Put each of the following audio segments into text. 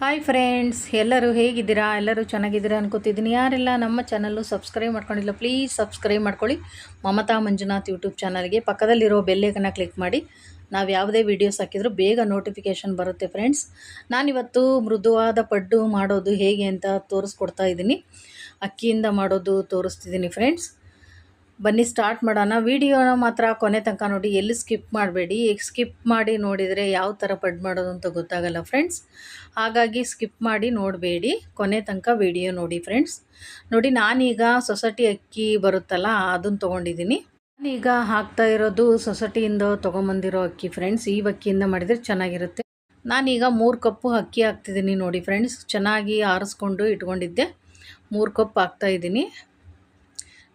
Hi friends, ಎಲ್ಲರೂ ಹೇಗಿದ್ದೀರಾ? ಎಲ್ಲರೂ ಚೆನ್ನಾಗಿದ್ದೀರಾ ಅನ್ಕೋತಿದ್ದೀನಿ. ಯಾರೆಲ್ಲ ನಮ್ಮ ಚಾನಲ್ಲು ಸಬ್ಸ್ಕ್ರೈಬ್ ಮಾಡ್ಕೊಂಡಿಲ್ಲ ಪ್ಲೀಸ್ ಸಬ್ಸ್ಕ್ರೈಬ್ ಮಾಡ್ಕೊಳ್ಳಿ. ಮಮತಾ ಮಂಜುನಾಥ್ ಯೂಟ್ಯೂಬ್ ಚಾನಲ್ಗೆ ಪಕ್ಕದಲ್ಲಿರೋ ಬೆಲ್ಲೈಕನ್ನ ಕ್ಲಿಕ್ ಮಾಡಿ. ನಾವು ಯಾವುದೇ ವೀಡಿಯೋಸ್ ಹಾಕಿದರೂ ಬೇಗ ನೋಟಿಫಿಕೇಷನ್ ಬರುತ್ತೆ ಫ್ರೆಂಡ್ಸ್. ನಾನಿವತ್ತು ಮೃದುವಾದ ಪಡ್ಡು ಮಾಡೋದು ಹೇಗೆ ಅಂತ ತೋರಿಸ್ಕೊಡ್ತಾ ಇದ್ದೀನಿ. ಅಕ್ಕಿಯಿಂದ ಮಾಡೋದು ತೋರಿಸ್ತಿದ್ದೀನಿ ಫ್ರೆಂಡ್ಸ್. ಬನ್ನಿ ಸ್ಟಾರ್ಟ್ ಮಾಡೋಣ. ವಿಡಿಯೋನ ಮಾತ್ರ ಕೊನೆ ತನಕ ನೋಡಿ, ಎಲ್ಲಿ ಸ್ಕಿಪ್ ಮಾಡಬೇಡಿ. ಸ್ಕಿಪ್ ಮಾಡಿ ನೋಡಿದರೆ ಯಾವ ಥರ ಪಡ್ಡು ಮಾಡೋದು ಅಂತ ಗೊತ್ತಾಗಲ್ಲ ಫ್ರೆಂಡ್ಸ್. ಹಾಗಾಗಿ ಸ್ಕಿಪ್ ಮಾಡಿ ನೋಡಬೇಡಿ, ಕೊನೆ ತನಕ ವಿಡಿಯೋ ನೋಡಿ ಫ್ರೆಂಡ್ಸ್. ನೋಡಿ, ನಾನೀಗ ಸೊಸೈಟಿ ಅಕ್ಕಿ ಬರುತ್ತಲ್ಲ ಅದನ್ನು ತೊಗೊಂಡಿದ್ದೀನಿ. ನಾನೀಗ ಹಾಕ್ತಾ ಇರೋದು ಸೊಸೈಟಿಯಿಂದ ತೊಗೊಂಬಂದಿರೋ ಅಕ್ಕಿ ಫ್ರೆಂಡ್ಸ್. ಈ ಅಕ್ಕಿಯಿಂದ ಮಾಡಿದರೆ ಚೆನ್ನಾಗಿರುತ್ತೆ. ನಾನೀಗ 3 ಕಪ್ಪು ಅಕ್ಕಿ ಹಾಕ್ತಿದ್ದೀನಿ ನೋಡಿ ಫ್ರೆಂಡ್ಸ್. ಚೆನ್ನಾಗಿ ಆರಿಸ್ಕೊಂಡು ಇಟ್ಕೊಂಡಿದ್ದೆ. 3 ಕಪ್ ಹಾಕ್ತಾಯಿದ್ದೀನಿ.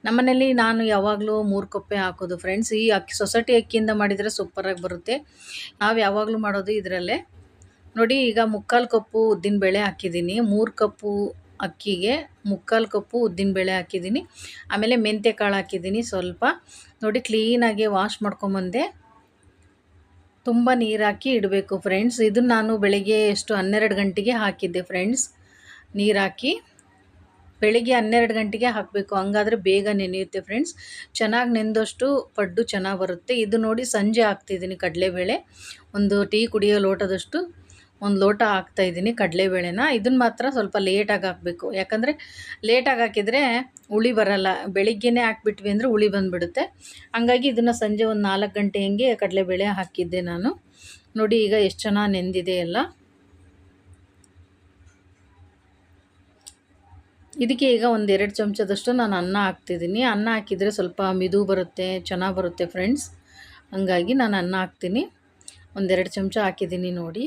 ನಮ್ಮನೇಲಿ ನಾನು ಯಾವಾಗಲೂ 3 ಕಪ್ಪೇ ಹಾಕೋದು ಫ್ರೆಂಡ್ಸ್. ಈ ಅಕ್ಕಿ ಸೊಸೈಟಿ ಅಕ್ಕಿಯಿಂದ ಮಾಡಿದರೆ ಸೂಪರಾಗಿ ಬರುತ್ತೆ. ನಾವು ಯಾವಾಗಲೂ ಮಾಡೋದು ಇದರಲ್ಲೇ. ನೋಡಿ, ಈಗ 3/4 ಕಪ್ಪು ಉದ್ದಿನಬೇಳೆ ಹಾಕಿದ್ದೀನಿ. 3 ಕಪ್ಪು ಅಕ್ಕಿಗೆ 3/4 ಕಪ್ಪು ಉದ್ದಿನಬೇಳೆ ಹಾಕಿದ್ದೀನಿ. ಆಮೇಲೆ ಮೆಂತ್ಯ ಕಾಳು ಹಾಕಿದ್ದೀನಿ ಸ್ವಲ್ಪ. ನೋಡಿ, ಕ್ಲೀನಾಗಿ ವಾಶ್ ಮಾಡ್ಕೊಂಬಂದೆ. ತುಂಬ ನೀರು ಹಾಕಿ ಇಡಬೇಕು ಫ್ರೆಂಡ್ಸ್. ಇದನ್ನು ನಾನು ಬೆಳಗ್ಗೆ 12 ಗಂಟೆಗೆ ಹಾಕಿದ್ದೆ ಫ್ರೆಂಡ್ಸ್. ನೀರು ಹಾಕಿ ಬೆಳಿಗ್ಗೆ 12 ಗಂಟೆಗೆ ಹಾಕಬೇಕು, ಹಂಗಾದರೆ ಬೇಗ ನೆನೆಯುತ್ತೆ ಫ್ರೆಂಡ್ಸ್. ಚೆನ್ನಾಗಿ ನೆಂದಷ್ಟು ಪಡ್ಡು ಚೆನ್ನಾಗಿ ಬರುತ್ತೆ. ಇದು ನೋಡಿ, ಸಂಜೆ ಹಾಕ್ತಿದ್ದೀನಿ ಕಡಲೆಬೇಳೆ. ಒಂದು ಟೀ ಕುಡಿಯೋ ಲೋಟದಷ್ಟು 1 ಲೋಟ ಹಾಕ್ತಾಯಿದ್ದೀನಿ ಕಡಲೆಬೇಳೆನ. ಇದನ್ನು ಮಾತ್ರ ಸ್ವಲ್ಪ ಲೇಟಾಗಿ ಹಾಕಬೇಕು, ಯಾಕಂದರೆ ಲೇಟಾಗಿ ಹಾಕಿದರೆ ಹುಳಿ ಬರಲ್ಲ. ಬೆಳಿಗ್ಗೆನೇ ಹಾಕ್ಬಿಟ್ವಿ ಅಂದರೆ ಹುಳಿ ಬಂದುಬಿಡುತ್ತೆ. ಹಂಗಾಗಿ ಇದನ್ನು ಸಂಜೆ ಒಂದು 4 ಗಂಟೆ ಹಂಗೆ ಕಡಲೆಬೇಳೆ ಹಾಕಿದ್ದೆ ನಾನು. ನೋಡಿ, ಈಗ ಎಷ್ಟು ಚೆನ್ನಾಗಿ ನೆಂದಿದೆ ಎಲ್ಲ. ಇದಕ್ಕೆ ಈಗ 1-2 ಚಮಚದಷ್ಟು ನಾನು ಅನ್ನ ಹಾಕ್ತಿದ್ದೀನಿ. ಅನ್ನ ಹಾಕಿದರೆ ಸ್ವಲ್ಪ ಮಿದು ಬರುತ್ತೆ, ಚೆನ್ನಾಗಿ ಬರುತ್ತೆ ಫ್ರೆಂಡ್ಸ್. ಹಂಗಾಗಿ ನಾನು ಅನ್ನ ಹಾಕ್ತೀನಿ. 1-2 ಚಮಚ ಹಾಕಿದ್ದೀನಿ ನೋಡಿ.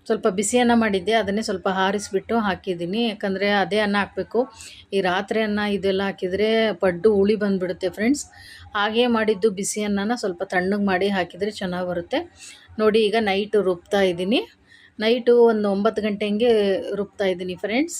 ಸ್ವಲ್ಪ ಬಿಸಿ ಅನ್ನ ಮಾಡಿದ್ದೆ, ಅದನ್ನೇ ಸ್ವಲ್ಪ ಆರಿಸ್ಬಿಟ್ಟು ಹಾಕಿದ್ದೀನಿ. ಯಾಕಂದರೆ ಅದೇ ಅನ್ನ ಹಾಕಬೇಕು. ಈ ರಾತ್ರಿ ಅನ್ನ ಇದೆಲ್ಲ ಹಾಕಿದರೆ ಪಡ್ಡು ಹುಳಿ ಬಂದುಬಿಡುತ್ತೆ ಫ್ರೆಂಡ್ಸ್. ಹಾಗೇ ಮಾಡಿದ್ದು ಬಿಸಿ ಅನ್ನನ ಸ್ವಲ್ಪ ತಣ್ಣಗೆ ಮಾಡಿ ಹಾಕಿದರೆ ಚೆನ್ನಾಗಿ ಬರುತ್ತೆ. ನೋಡಿ, ಈಗ ನೈಟು ರುಬ್ತಾ ಇದ್ದೀನಿ. ನೈಟು ಒಂದು 9 ಗಂಟೆ ಹಂಗೆ ರುಬ್ತಾ ಇದ್ದೀನಿ ಫ್ರೆಂಡ್ಸ್.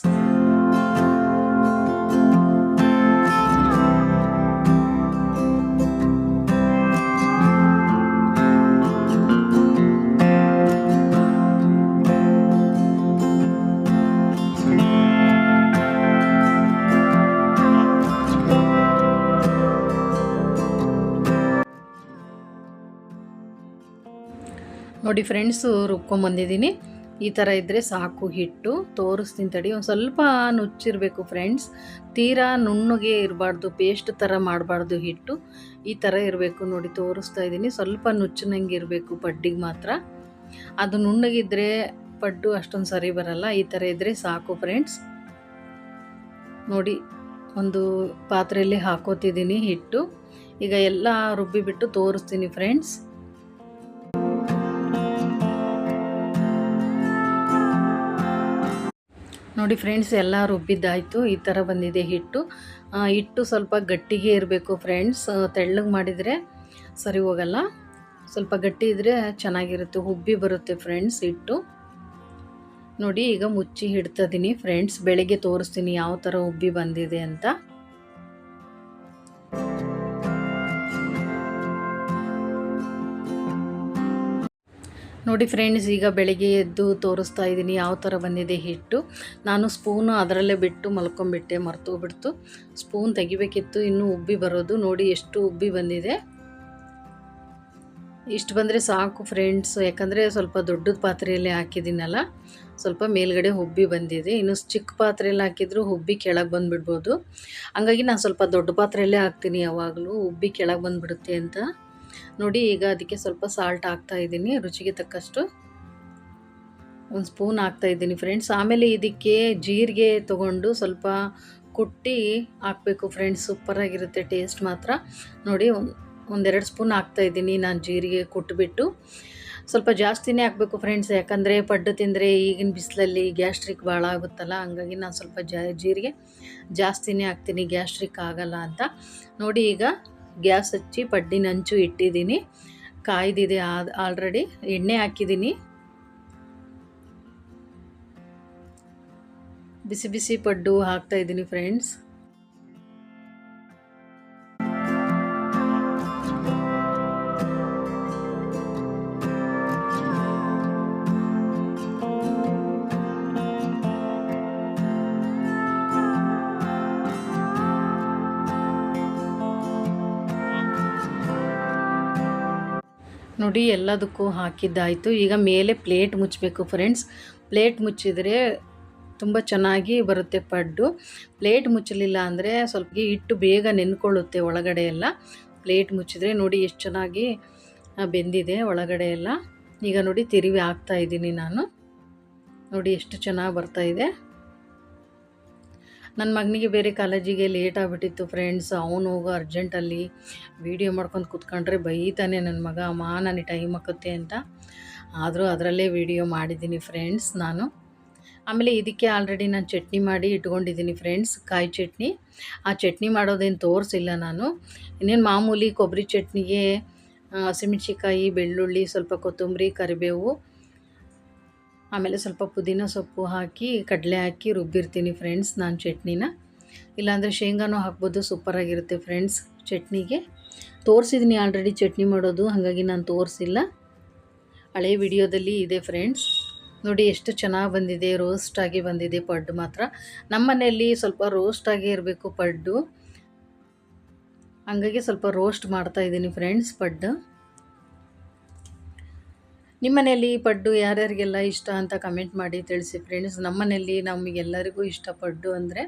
ನೋಡಿ ಫ್ರೆಂಡ್ಸು, ರುಬ್ಕೊಂಬಂದಿದ್ದೀನಿ. ಈ ಥರ ಇದ್ದರೆ ಸಾಕು ಹಿಟ್ಟು. ತೋರಿಸ್ತೀನಿ ತಡಿ. ಒಂದು ಸ್ವಲ್ಪ ನುಚ್ಚಿರಬೇಕು ಫ್ರೆಂಡ್ಸ್. ತೀರಾ ನುಣ್ಣಗೆ ಇರಬಾರ್ದು, ಪೇಸ್ಟ್ ಥರ ಮಾಡಬಾರ್ದು ಹಿಟ್ಟು. ಈ ಥರ ಇರಬೇಕು ನೋಡಿ, ತೋರಿಸ್ತಾ ಇದ್ದೀನಿ. ಸ್ವಲ್ಪ ನುಚ್ಚಿನಂಗೆ ಇರಬೇಕು ಪಡ್ಡಿಗೆ ಮಾತ್ರ. ಅದು ನುಣ್ಣಗಿದ್ದರೆ ಪಡ್ಡು ಅಷ್ಟೊಂದು ಸರಿ ಬರಲ್ಲ. ಈ ಥರ ಇದ್ದರೆ ಸಾಕು ಫ್ರೆಂಡ್ಸ್. ನೋಡಿ, ಒಂದು ಪಾತ್ರೆಯಲ್ಲಿ ಹಾಕೋತಿದ್ದೀನಿ ಹಿಟ್ಟು. ಈಗ ಎಲ್ಲ ರುಬ್ಬಿಬಿಟ್ಟು ತೋರಿಸ್ತೀನಿ ಫ್ರೆಂಡ್ಸ್. ನೋಡಿ ಫ್ರೆಂಡ್ಸ್, ಎಲ್ಲ ರುಬ್ಬಿದ್ದಾಯಿತು. ಈ ಥರ ಬಂದಿದೆ ಹಿಟ್ಟು. ಹಿಟ್ಟು ಸ್ವಲ್ಪ ಗಟ್ಟಿಗೆ ಇರಬೇಕು ಫ್ರೆಂಡ್ಸ್. ತೆಳ್ಳಗೆ ಮಾಡಿದರೆ ಸರಿ ಹೋಗಲ್ಲ. ಸ್ವಲ್ಪ ಗಟ್ಟಿ ಇದ್ದರೆ ಚೆನ್ನಾಗಿರುತ್ತೆ, ಉಬ್ಬಿ ಬರುತ್ತೆ ಫ್ರೆಂಡ್ಸ್ ಹಿಟ್ಟು. ನೋಡಿ, ಈಗ ಮುಚ್ಚಿ ಇಡ್ತಿದ್ದೀನಿ ಫ್ರೆಂಡ್ಸ್. ಬೆಳಗ್ಗೆ ತೋರಿಸ್ತೀನಿ ಯಾವ ಥರ ಉಬ್ಬಿ ಬಂದಿದೆ ಅಂತ. ನೋಡಿ ಫ್ರೆಂಡ್ಸ್, ಈಗ ಬೆಳಗ್ಗೆ ಎದ್ದು ತೋರಿಸ್ತಾ ಇದ್ದೀನಿ ಯಾವ ಥರ ಬಂದಿದೆ ಹಿಟ್ಟು. ನಾನು ಸ್ಪೂನು ಅದರಲ್ಲೇ ಬಿಟ್ಟು ಮಲ್ಕೊಂಬಿಟ್ಟೆ, ಮರ್ತೋಗ್ಬಿಡ್ತು. ಸ್ಪೂನ್ ತೆಗಿಬೇಕಿತ್ತು, ಇನ್ನೂ ಉಬ್ಬಿ ಬರೋದು. ನೋಡಿ ಎಷ್ಟು ಉಬ್ಬಿ ಬಂದಿದೆ. ಇಷ್ಟು ಬಂದರೆ ಸಾಕು ಫ್ರೆಂಡ್ಸ್. ಯಾಕಂದರೆ ಸ್ವಲ್ಪ ದೊಡ್ಡದ ಪಾತ್ರೆಯಲ್ಲೇ ಹಾಕಿದ್ದೀನಲ್ಲ, ಸ್ವಲ್ಪ ಮೇಲ್ಗಡೆ ಉಬ್ಬಿ ಬಂದಿದೆ. ಇನ್ನು ಚಿಕ್ಕ ಪಾತ್ರೆಯಲ್ಲಿ ಹಾಕಿದರೂ ಉಬ್ಬಿ ಕೆಳಗೆ ಬಂದುಬಿಡ್ಬೋದು. ಹಂಗಾಗಿ ನಾನು ಸ್ವಲ್ಪ ದೊಡ್ಡ ಪಾತ್ರೆಯಲ್ಲೇ ಹಾಕ್ತೀನಿ ಯಾವಾಗಲೂ, ಉಬ್ಬಿ ಕೆಳಗೆ ಬಂದುಬಿಡುತ್ತೆ ಅಂತ. ನೋಡಿ, ಈಗ ಅದಕ್ಕೆ ಸ್ವಲ್ಪ ಸಾಲ್ಟ್ ಹಾಕ್ತಾಯಿದ್ದೀನಿ, ರುಚಿಗೆ ತಕ್ಕಷ್ಟು 1 ಸ್ಪೂನ್ ಹಾಕ್ತಾಯಿದ್ದೀನಿ ಫ್ರೆಂಡ್ಸ್. ಆಮೇಲೆ ಇದಕ್ಕೆ ಜೀರಿಗೆ ತೊಗೊಂಡು ಸ್ವಲ್ಪ ಕುಟ್ಟಿ ಹಾಕಬೇಕು ಫ್ರೆಂಡ್ಸ್. ಸೂಪರಾಗಿರುತ್ತೆ ಟೇಸ್ಟ್ ಮಾತ್ರ. ನೋಡಿ, 1-2 ಸ್ಪೂನ್ ಹಾಕ್ತಾಯಿದ್ದೀನಿ ನಾನು ಜೀರಿಗೆ ಕುಟ್ಬಿಟ್ಟು. ಸ್ವಲ್ಪ ಜಾಸ್ತಿನೇ ಹಾಕಬೇಕು ಫ್ರೆಂಡ್ಸ್, ಯಾಕಂದರೆ ಪಡ್ಡು ತಿಂದರೆ ಈಗಿನ ಬಿಸಿಲಲ್ಲಿ ಗ್ಯಾಸ್ಟ್ರಿಕ್ ಭಾಳ ಆಗುತ್ತಲ್ಲ. ಹಂಗಾಗಿ ನಾನು ಸ್ವಲ್ಪ ಜೀರಿಗೆ ಜಾಸ್ತಿನೇ ಹಾಕ್ತೀನಿ, ಗ್ಯಾಸ್ಟ್ರಿಕ್ ಆಗಲ್ಲ ಅಂತ. ನೋಡಿ, ಈಗ ಗ್ಯಾಸ್ ಹಚ್ಚಿ ಪಡ್ಡಿನ ಹಂಚು ಇಟ್ಟಿದ್ದೀನಿ. ಕಾಯ್ದಿದೆ ಆಲ್ರೆಡಿ. ಎಣ್ಣೆ ಹಾಕಿದ್ದೀನಿ. ಬಿಸಿ ಬಿಸಿ ಪಡ್ಡು ಹಾಕ್ತಾಯಿದ್ದೀನಿ ಫ್ರೆಂಡ್ಸ್. ನೋಡಿ ಎಲ್ಲದಕ್ಕೂ ಹಾಕಿದ್ದಾಯಿತು. ಈಗ ಮೇಲೆ ಪ್ಲೇಟ್ ಮುಚ್ಚಬೇಕು ಫ್ರೆಂಡ್ಸ್. ಪ್ಲೇಟ್ ಮುಚ್ಚಿದರೆ ತುಂಬ ಚೆನ್ನಾಗಿ ಬರುತ್ತೆ ಪಡ್ಡು. ಪ್ಲೇಟ್ ಮುಚ್ಚಲಿಲ್ಲ ಅಂದರೆ ಸ್ವಲ್ಪ ಹಿಟ್ಟು ಬೇಗ ನೆನ್ಕೊಳ್ಳುತ್ತೆ ಒಳಗಡೆ ಎಲ್ಲ. ಪ್ಲೇಟ್ ಮುಚ್ಚಿದರೆ ನೋಡಿ ಎಷ್ಟು ಚೆನ್ನಾಗಿ ಬೆಂದಿದೆ ಒಳಗಡೆ ಎಲ್ಲ. ಈಗ ನೋಡಿ ತಿರುವಿ ಹಾಕ್ತಾಯಿದ್ದೀನಿ ನಾನು. ನೋಡಿ ಎಷ್ಟು ಚೆನ್ನಾಗಿ ಬರ್ತಾಯಿದೆ. ನನ್ನ ಮಗನಿಗೆ ಬೇರೆ ಕಾಲೇಜಿಗೆ ಲೇಟ್ ಆಗಿಬಿಟ್ಟಿತ್ತು ಫ್ರೆಂಡ್ಸ್. ಅವನು ಹೋಗೋ ಅರ್ಜೆಂಟಲ್ಲಿ ವೀಡಿಯೋ ಮಾಡ್ಕೊಂಡು ಕೂತ್ಕೊಂಡ್ರೆ ಬೈತಾನೆ ನನ್ನ ಮಗ, ಅಮ್ಮ ನನಗೆ ಟೈಮ್ ಆಗುತ್ತೆ ಅಂತ. ಆದರೂ ಅದರಲ್ಲೇ ವೀಡಿಯೋ ಮಾಡಿದ್ದೀನಿ ಫ್ರೆಂಡ್ಸ್ ನಾನು. ಆಮೇಲೆ ಇದಕ್ಕೆ ಆಲ್ರೆಡಿ ನಾನು ಚಟ್ನಿ ಮಾಡಿ ಇಟ್ಕೊಂಡಿದ್ದೀನಿ ಫ್ರೆಂಡ್ಸ್, ಕಾಯಿ ಚಟ್ನಿ. ಆ ಚಟ್ನಿ ಮಾಡೋದೇನು ತೋರಿಸಿಲ್ಲ ನಾನು. ಇನ್ನೇನು ಮಾಮೂಲಿ ಕೊಬ್ಬರಿ ಚಟ್ನಿಗೆ ಹಸಿಮೆಣ್ಸಿಕಾಯಿ, ಬೆಳ್ಳುಳ್ಳಿ, ಸ್ವಲ್ಪ ಕೊತ್ತಂಬರಿ, ಕರಿಬೇವು, ಆಮೇಲೆ ಸ್ವಲ್ಪ ಪುದೀನ ಸೊಪ್ಪು ಹಾಕಿ ಕಡಲೆ ಹಾಕಿ ರುಬ್ಬಿರ್ತೀನಿ ಫ್ರೆಂಡ್ಸ್ ನಾನು ಚಟ್ನಿನ. ಇಲ್ಲಾಂದರೆ ಶೇಂಗಾನೂ ಹಾಕ್ಬೋದು, ಸೂಪರಾಗಿರುತ್ತೆ ಫ್ರೆಂಡ್ಸ್ ಚಟ್ನಿಗೆ. ತೋರಿಸಿದ್ದೀನಿ ಆಲ್ರೆಡಿ ಚಟ್ನಿ ಮಾಡೋದು, ಹಾಗಾಗಿ ನಾನು ತೋರಿಸಿಲ್ಲ. ಹಳೆ ವಿಡಿಯೋದಲ್ಲಿ ಇದೆ ಫ್ರೆಂಡ್ಸ್. ನೋಡಿ ಎಷ್ಟು ಚೆನ್ನಾಗಿ ಬಂದಿದೆ, ರೋಸ್ಟಾಗಿ ಬಂದಿದೆ ಪಡ್ಡು ಮಾತ್ರ. ನಮ್ಮ ಮನೆಯಲ್ಲಿ ಸ್ವಲ್ಪ ರೋಸ್ಟಾಗಿ ಇರಬೇಕು ಪಡ್ಡು, ಹಂಗಾಗಿ ಸ್ವಲ್ಪ ರೋಸ್ಟ್ ಮಾಡ್ತಾಯಿದ್ದೀನಿ ಫ್ರೆಂಡ್ಸ್ ಪಡ್ಡು. ನಿಮ್ಮ ಮನೆಯಲ್ಲಿ ಪಡ್ಡು ಯಾರ್ಯಾರಿಗೆಲ್ಲ ಇಷ್ಟ ಅಂತ ಕಮೆಂಟ್ ಮಾಡಿ ತಿಳಿಸಿ ಫ್ರೆಂಡ್ಸ್. ನಮ್ಮ ಮನೆಯಲ್ಲಿ ನಮಗೆಲ್ಲರಿಗೂ ಇಷ್ಟ ಪಡ್ಡು ಅಂದರೆ.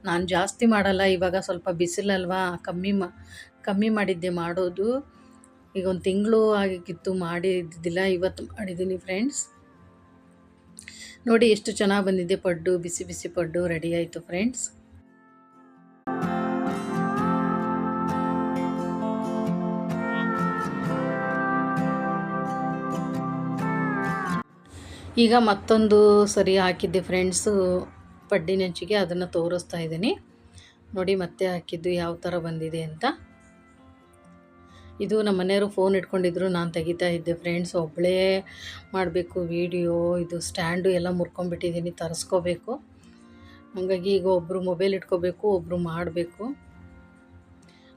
ನಾನು ಜಾಸ್ತಿ ಮಾಡಲ್ಲ, ಇವಾಗ ಸ್ವಲ್ಪ ಬಿಸಿಲಲ್ವಾ, ಕಮ್ಮಿ ಮಾಡಿದ್ದೆ ಮಾಡೋದು. ಈಗ ಒಂದು ತಿಂಗಳು ಆಗಿತ್ತು ಮಾಡಿದ್ದಿಲ್ಲ, ಇವತ್ತು ಮಾಡಿದ್ದೀನಿ ಫ್ರೆಂಡ್ಸ್. ನೋಡಿ ಎಷ್ಟು ಚೆನ್ನಾಗಿ ಬಂದಿದೆ ಪಡ್ಡು, ಬಿಸಿ ಬಿಸಿ ಪಡ್ಡು ರೆಡಿ ಆಯಿತು ಫ್ರೆಂಡ್ಸ್. ಈಗ ಮತ್ತೊಂದು ಸರಿ ಹಾಕಿದ್ದೆ ಫ್ರೆಂಡ್ಸು ಪಡ್ಡಿನಂಚಿಗೆ, ಅದನ್ನು ತೋರಿಸ್ತಾ ಇದ್ದೀನಿ. ನೋಡಿ ಮತ್ತೆ ಹಾಕಿದ್ದು ಯಾವ ಥರ ಬಂದಿದೆ ಅಂತ. ಇದು ನಮ್ಮ ಮನೆಯವರು ಫೋನ್ ಇಟ್ಕೊಂಡಿದ್ರು, ನಾನು ತೆಗಿತಾ ಇದ್ದೆ ಫ್ರೆಂಡ್ಸ್. ಒಬ್ಬಳೇ ಮಾಡಬೇಕು ವೀಡಿಯೋ. ಇದು ಸ್ಟ್ಯಾಂಡು ಎಲ್ಲ ಮುರ್ಕೊಂಡ್ಬಿಟ್ಟಿದ್ದೀನಿ, ತರಿಸ್ಕೋಬೇಕು. ಹಾಗಾಗಿ ಈಗ ಒಬ್ಬರು ಮೊಬೈಲ್ ಇಟ್ಕೋಬೇಕು, ಒಬ್ಬರು ಮಾಡಬೇಕು,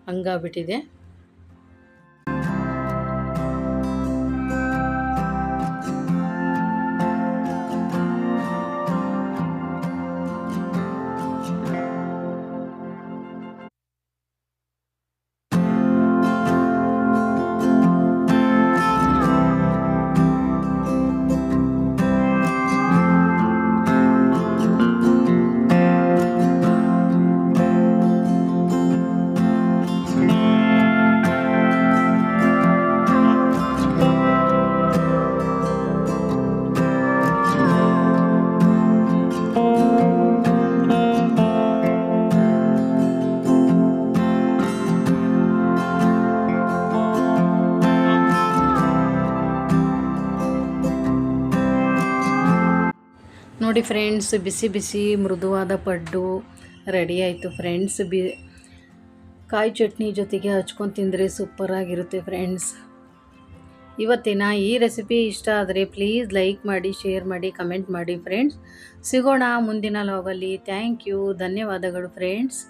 ಹಂಗಾಗ್ಬಿಟ್ಟಿದೆ. ನೋಡಿ ಫ್ರೆಂಡ್ಸ್, ಬಿಸಿ ಬಿಸಿ ಮೃದುವಾದ ಪಡ್ಡು ರೆಡಿ ಆಯಿತು ಫ್ರೆಂಡ್ಸ್. ಕಾಯಿ ಚಟ್ನಿ ಜೊತೆಗೆ ಹಚ್ಕೊಂಡು ತಿಂದರೆ ಸೂಪರಾಗಿರುತ್ತೆ ಫ್ರೆಂಡ್ಸ್. ಇವತ್ತಿನ ಈ ರೆಸಿಪಿ ಇಷ್ಟ ಆದರೆ ಪ್ಲೀಸ್ ಲೈಕ್ ಮಾಡಿ, ಶೇರ್ ಮಾಡಿ, ಕಮೆಂಟ್ ಮಾಡಿ ಫ್ರೆಂಡ್ಸ್. ಸಿಗೋಣ ಮುಂದಿನ ಲಾಗಲ್ಲಿ. ಥ್ಯಾಂಕ್ ಯು, ಧನ್ಯವಾದಗಳು ಫ್ರೆಂಡ್ಸ್.